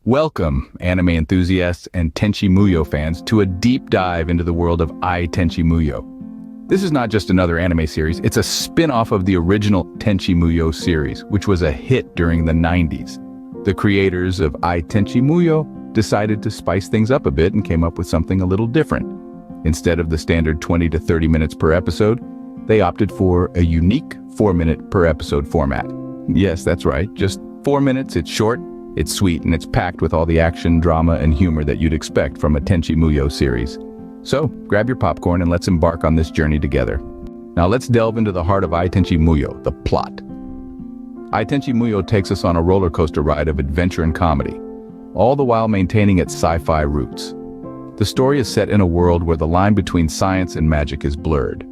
Welcome, anime enthusiasts and Tenchi Muyo fans, to a deep dive into the world of Ai Tenchi Muyo. This is not just another anime series, it's a spin-off of the original Tenchi Muyo series, which was a hit during the 90s. The creators of Ai Tenchi Muyo decided to spice things up a bit and came up with something a little different. Instead of the standard 20 to 30 minutes per episode, they opted for a unique 4-minute per episode format. Yes, that's right, just 4 minutes. It's short, it's sweet, and it's packed with all the action, drama, and humor that you'd expect from a Tenchi Muyo series. So, grab your popcorn and let's embark on this journey together. Now let's delve into the heart of Ai Tenchi Muyo, the plot. Ai Tenchi Muyo takes us on a roller coaster ride of adventure and comedy, all the while maintaining its sci-fi roots. The story is set in a world where the line between science and magic is blurred.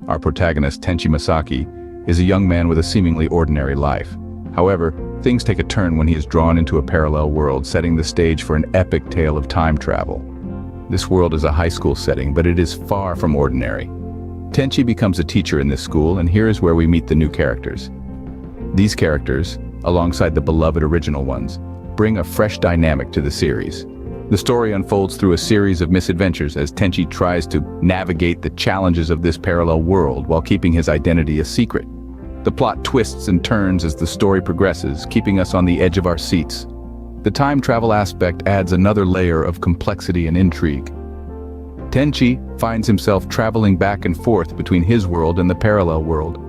Our protagonist, Tenchi Masaki, is a young man with a seemingly ordinary life. However, things take a turn when he is drawn into a parallel world, setting the stage for an epic tale of time travel. This world is a high school setting, but it is far from ordinary. Tenchi becomes a teacher in this school, and here is where we meet the new characters. These characters, alongside the beloved original ones, bring a fresh dynamic to the series. The story unfolds through a series of misadventures as Tenchi tries to navigate the challenges of this parallel world while keeping his identity a secret. The plot twists and turns as the story progresses, keeping us on the edge of our seats. The time travel aspect adds another layer of complexity and intrigue. Tenchi finds himself traveling back and forth between his world and the parallel world,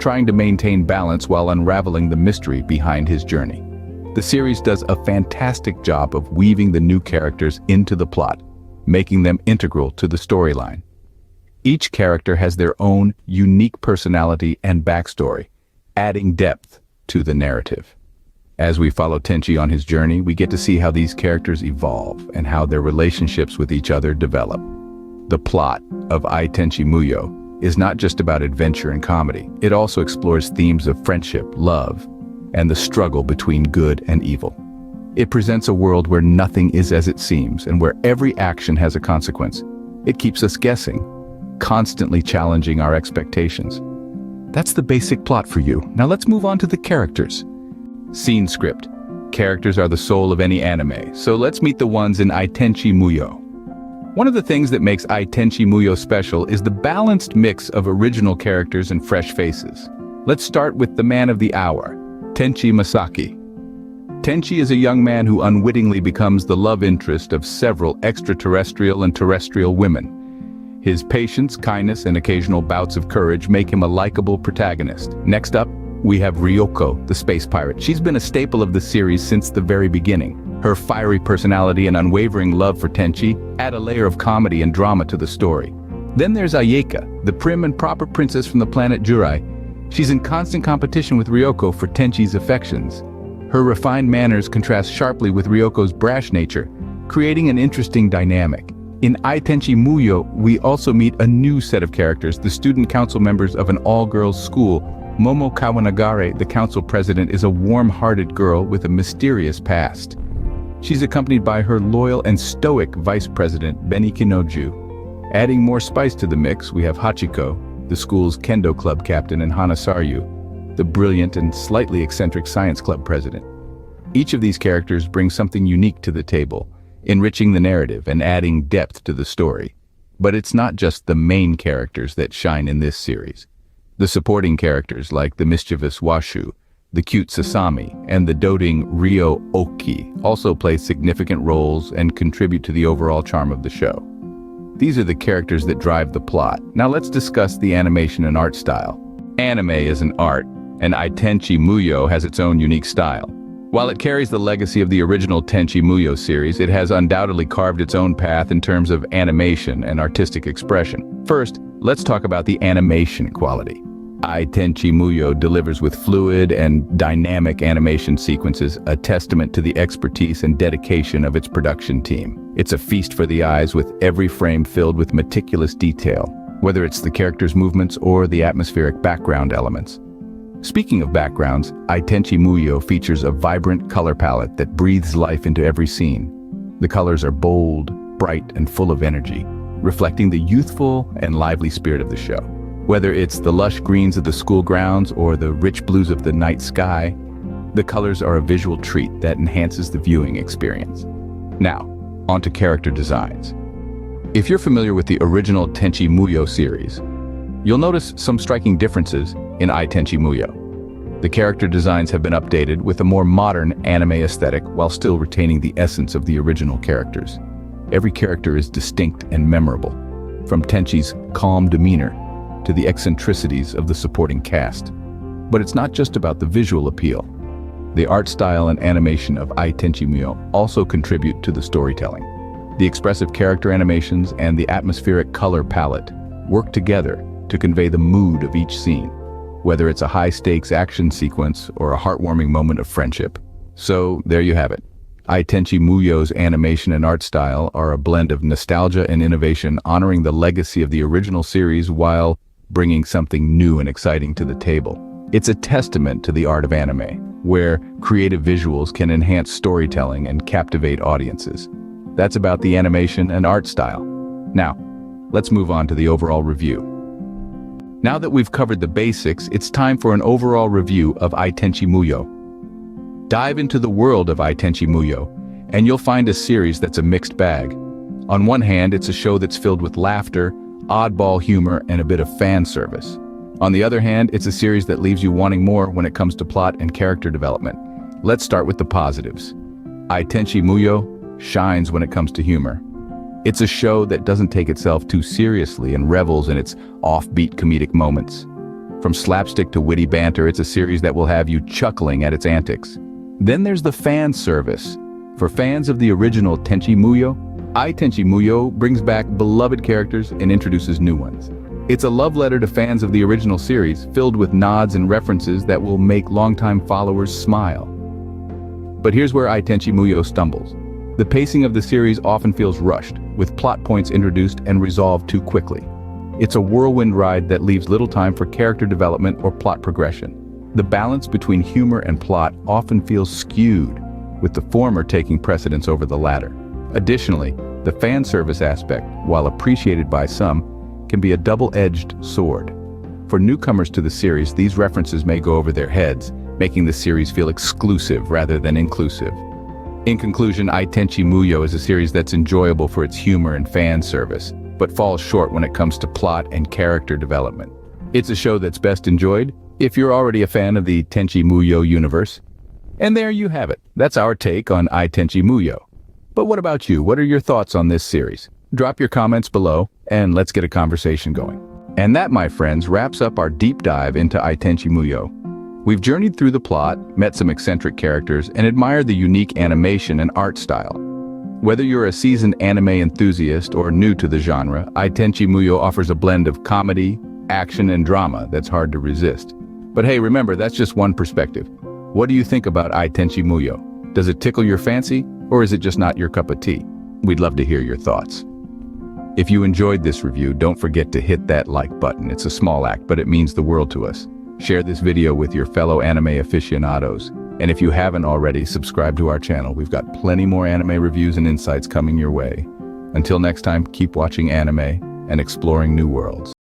trying to maintain balance while unraveling the mystery behind his journey. The series does a fantastic job of weaving the new characters into the plot, making them integral to the storyline. Each character has their own unique personality and backstory, adding depth to the narrative. As we follow Tenchi on his journey, we get to see how these characters evolve and how their relationships with each other develop. The plot of Ai Tenchi Muyo is not just about adventure and comedy. It also explores themes of friendship, love, and the struggle between good and evil. It presents a world where nothing is as it seems and where every action has a consequence. It keeps us guessing, constantly challenging our expectations. That's the basic plot for you. Now let's move on to the characters. Scene script. Characters are the soul of any anime, so let's meet the ones in Ai Tenchi Muyo. One of the things that makes Ai Tenchi Muyo special is the balanced mix of original characters and fresh faces. Let's start with the man of the hour, Tenchi Masaki. Tenchi is a young man who unwittingly becomes the love interest of several extraterrestrial and terrestrial women. His patience, kindness, and occasional bouts of courage make him a likable protagonist. Next up, we have Ryoko, the space pirate. She's been a staple of the series since the very beginning. Her fiery personality and unwavering love for Tenchi add a layer of comedy and drama to the story. Then there's Ayeka, the prim and proper princess from the planet Jurai. She's in constant competition with Ryoko for Tenchi's affections. Her refined manners contrast sharply with Ryoko's brash nature, creating an interesting dynamic. In Ai Tenchi Muyo, we also meet a new set of characters, the student council members of an all-girls school. Momo Kawanagare, the council president, is a warm-hearted girl with a mysterious past. She's accompanied by her loyal and stoic vice president, Beni Kinoju. Adding more spice to the mix, we have Hachiko, the school's kendo club captain, and Hanasaryu, the brilliant and slightly eccentric science club president. Each of these characters brings something unique to the table, enriching the narrative and adding depth to the story. But it's not just the main characters that shine in this series. The supporting characters like the mischievous Washu, the cute Sasami, and the doting Ryo Oki also play significant roles and contribute to the overall charm of the show. These are the characters that drive the plot. Now let's discuss the animation and art style. Anime is an art, and Ai Tenchi Muyo has its own unique style. While it carries the legacy of the original Tenchi Muyo series, it has undoubtedly carved its own path in terms of animation and artistic expression. First, let's talk about the animation quality. Ai Tenchi Muyo delivers with fluid and dynamic animation sequences, a testament to the expertise and dedication of its production team. It's a feast for the eyes, with every frame filled with meticulous detail, whether it's the characters' movements or the atmospheric background elements. Speaking of backgrounds, Ai Tenchi Muyo features a vibrant color palette that breathes life into every scene. The colors are bold, bright, and full of energy, reflecting the youthful and lively spirit of the show. Whether it's the lush greens of the school grounds or the rich blues of the night sky, The colors are a visual treat that enhances the viewing experience. Now, onto character designs. If you're familiar with the original Tenchi Muyo series, you'll notice some striking differences in Ai Tenchi Muyo. The character designs have been updated with a more modern anime aesthetic while still retaining the essence of the original characters. Every character is distinct and memorable, from Tenchi's calm demeanor to the eccentricities of the supporting cast. But it's not just about the visual appeal. The art style and animation of Ai Tenchi Muyo also contribute to the storytelling. The expressive character animations and the atmospheric color palette work together to convey the mood of each scene, whether it's a high-stakes action sequence or a heartwarming moment of friendship. So, there you have it. Ai Tenchi Muyo's animation and art style are a blend of nostalgia and innovation, honoring the legacy of the original series while bringing something new and exciting to the table. It's a testament to the art of anime, where creative visuals can enhance storytelling and captivate audiences. That's about the animation and art style. Now, let's move on to the overall review. Now that we've covered the basics, it's time for an overall review of Ai Tenchi Muyo. Dive into the world of Ai Tenchi Muyo, and you'll find a series that's a mixed bag. On one hand, it's a show that's filled with laughter, oddball humor, and a bit of fan service. On the other hand, it's a series that leaves you wanting more when it comes to plot and character development. Let's start with the positives. Ai Tenchi Muyo shines when it comes to humor. It's a show that doesn't take itself too seriously and revels in its offbeat comedic moments. From slapstick to witty banter, it's a series that will have you chuckling at its antics. Then there's the fan service. For fans of the original Tenchi Muyo, Ai Tenchi Muyo brings back beloved characters and introduces new ones. It's a love letter to fans of the original series, filled with nods and references that will make longtime followers smile. But here's where Ai Tenchi Muyo stumbles. The pacing of the series often feels rushed, with plot points introduced and resolved too quickly. It's a whirlwind ride that leaves little time for character development or plot progression. The balance between humor and plot often feels skewed, with the former taking precedence over the latter. Additionally, the fan service aspect, while appreciated by some, can be a double-edged sword. For newcomers to the series, these references may go over their heads, making the series feel exclusive rather than inclusive. In conclusion, Ai Tenchi Muyo is a series that's enjoyable for its humor and fan service, but falls short when it comes to plot and character development. It's a show that's best enjoyed if you're already a fan of the Tenchi Muyo universe. And there you have it. That's our take on Ai Tenchi Muyo. But what about you? What are your thoughts on this series? Drop your comments below, and let's get a conversation going. And that, my friends, wraps up our deep dive into Ai Tenchi Muyo. We've journeyed through the plot, met some eccentric characters, and admired the unique animation and art style. Whether you're a seasoned anime enthusiast or new to the genre, Ai Tenchi Muyo offers a blend of comedy, action, and drama that's hard to resist. But hey, remember, that's just one perspective. What do you think about Ai Tenchi Muyo? Does it tickle your fancy, or is it just not your cup of tea? We'd love to hear your thoughts. If you enjoyed this review, don't forget to hit that like button. It's a small act, but it means the world to us. Share this video with your fellow anime aficionados. And if you haven't already, subscribe to our channel. We've got plenty more anime reviews and insights coming your way. Until next time, keep watching anime and exploring new worlds.